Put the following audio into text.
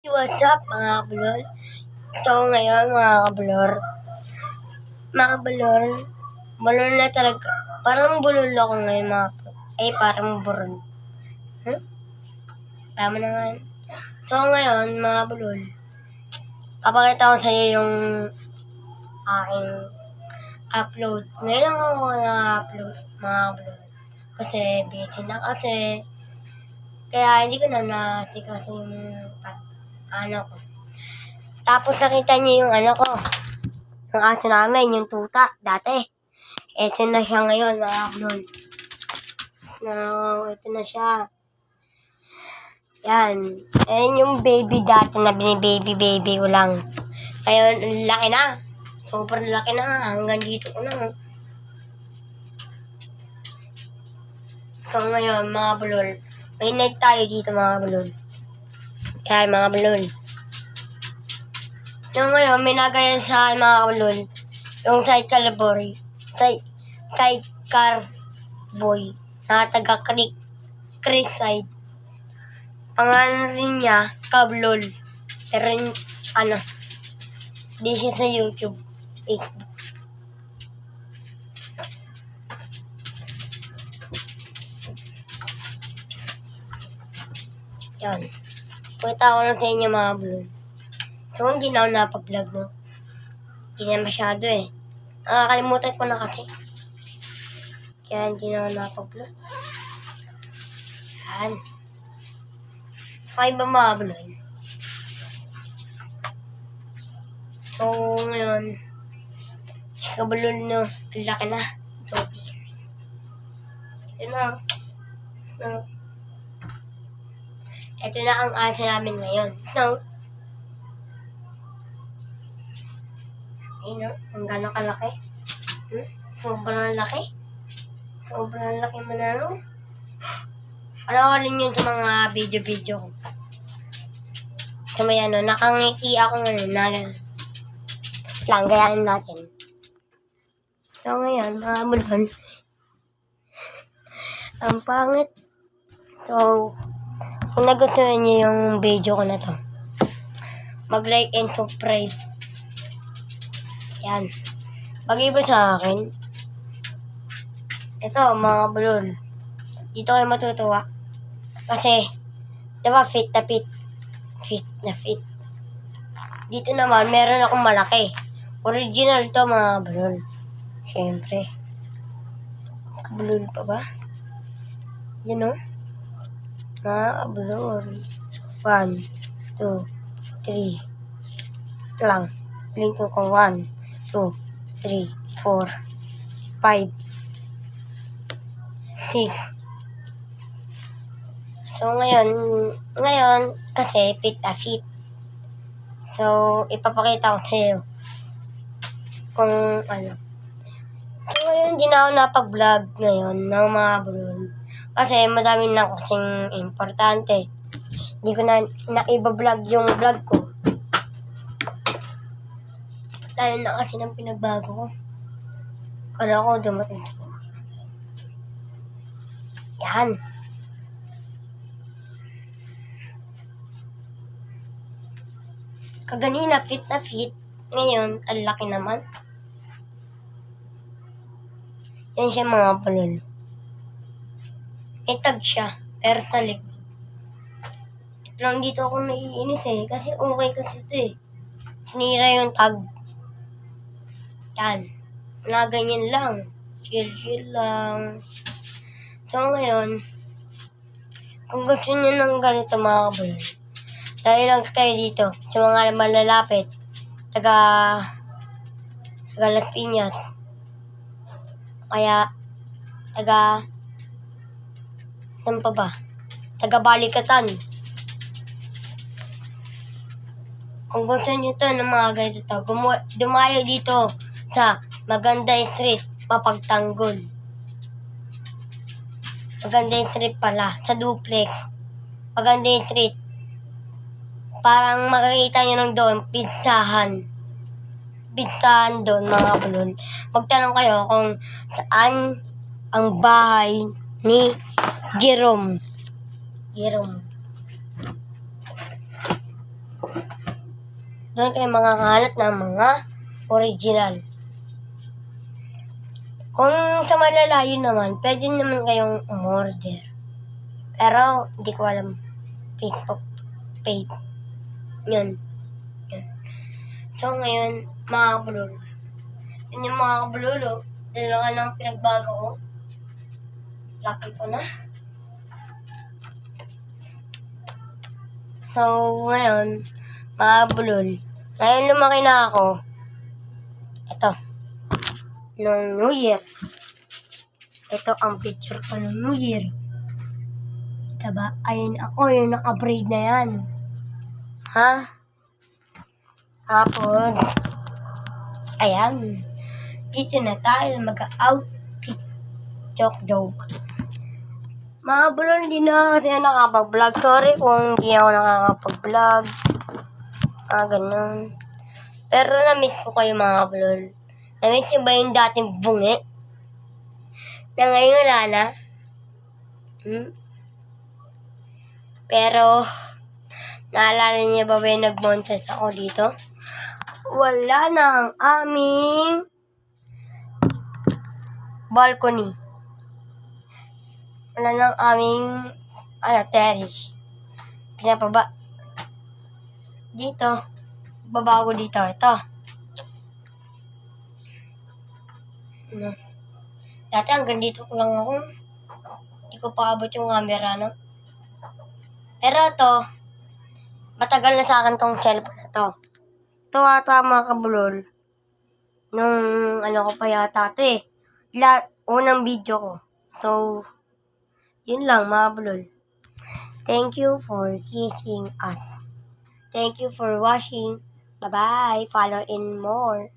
What's up mga kablor? So ngayon mga kablor, bulol na talaga. Parang bulol ako ngayon mga kablor. Parang buron. Tama na nga. So ngayon mga bulol, papakita ko sa iyo yung aking upload. Ngayon lang ako na-upload mga kablor. Kasi busy na kasi. Kaya hindi ko na natikaso yung ko. Tapos nakita niyo yung ko. Yung aso namin, yung tuta, dati. Ito na siya ngayon, mga kablor. Ito na siya. Yan. Ayan yung baby dati na binibaby ko lang. Ngayon, laki na. Super laki na. Hanggang dito ko na. So ngayon, mga kablor, may night tayo dito, mga kablor. Yan, mga kablor. So ngayon, may nagaya sa akin, mga kablor, yung sidecar boy na taga Creekside. Pangalan rin niya, Kablol. Pero di siya sa YouTube, Facebook. Yan. Punta ko na sa inyo, mga kablor. So, hindi na ako napag-vlog, no? Hindi na masyado nakakalimutan ko na kasi. Kaya hindi na ako napag-vlog. Yan. Okay ba mga kablor? So, ngayon, si Kablol, no? Ang laki na. Ito na. Ito na ang aso namin ngayon. So, ang gano'ng kalaki. Sobrang laki. Sobrang laki mo na, no? Panoorin yun sa mga video ko. So, may nakangiti ako ngayon. Lang, gayahin natin. So, ngayon, mga bulon. Ang pangit. So, kung nagustuhan niyo yung video ko na to, mag-like and subscribe. Yan. Pag-iba sa akin, ito, mga bulol. Dito kayo matutuwa. Kasi, diba, fit na fit. Fit na fit. Dito naman, meron akong malaki. Original to, mga bulol. Siyempre. Kabulol pa ba? Yan o. Mga bulol. 1, 2, 3. Ito lang. Link ko 1, 2, 3, 4, 5, 6. So, ngayon, kasi fit na fit. So, ipapakita ko sa iyo kung ano. So, ngayon, hindi na ako napag-vlog ngayon ng mga bulol. Kasi madami na kasing importante. Hindi ko na iba-vlog yung vlog ko. Dahil na kasi ng pinagbago ko. Kala ko dumating ko. Yan. Kaganina fit na fit. Ngayon, ang laki naman. Yan siya, mga bulol. May tag siya. Pero sa likod. Ito lang dito ako naiinis kasi okay kasi ito Sinira yung tag. Yan. Na ganyan lang. Chill lang. So ngayon, kung gusto niyo ng ganito, mga kabulol, dahil lang kayo dito sa mga malalapit, taga Las Piñas, kaya saan pa ba? Taga Balikatan. Kung gusto niyo to ng mga ganito, dumayo dito sa Maganda Street, Mapagtanggol. Maganda Street pala, sa duplex. Maganda Street. Parang makikita nyo lang doon, pizzahan doon, mga bulol. Magtanong kayo kung saan ang bahay ni Jerome. Doon kayo makakahanap ng mga original. Kung sa malalayo naman, pwede naman kayong umorder. Pero, hindi ko alam. Facebook page. Yun. So, ngayon, mga kabulol. Yun yung mga kabulol, oh. Dalawa ng pinagbago ko. Laki ko na. So, ngayon, mga kabulol. Ngayon lumaki na ako. Ito. Nung New Year. Ito ang picture ko ng New Year. Kita ba? Ayun ako, yung naka-braid na yan. Ha? Tapos, ayan. Dito na tayo mag-outfit. Joke. Mga bulon, hindi na kasi nakapag-vlog. Sorry kung hindi ako nakakapag-vlog. Ganun. Pero na-miss ko kayo mga bulon. Na-miss nyo ba yung dating bungi? Na ngayon wala na? Pero, naalala niyo ba yung nag-montes ako dito? Wala na ang aming balcony. Wala na ang aming terrace. Pinapaba. Dito. Baba ko dito. Ito. Dati hanggang dito ko lang ako. Hindi ko pa abot yung camera, no? Pero ito, matagal na sa akin tong cellphone na to. Ito ata mga kabulol. Nung ko pa yata ito eh. Unang video ko. So, yun lang mga kabulol. Thank you for kissing us. Thank you for watching. Bye-bye. Follow in more.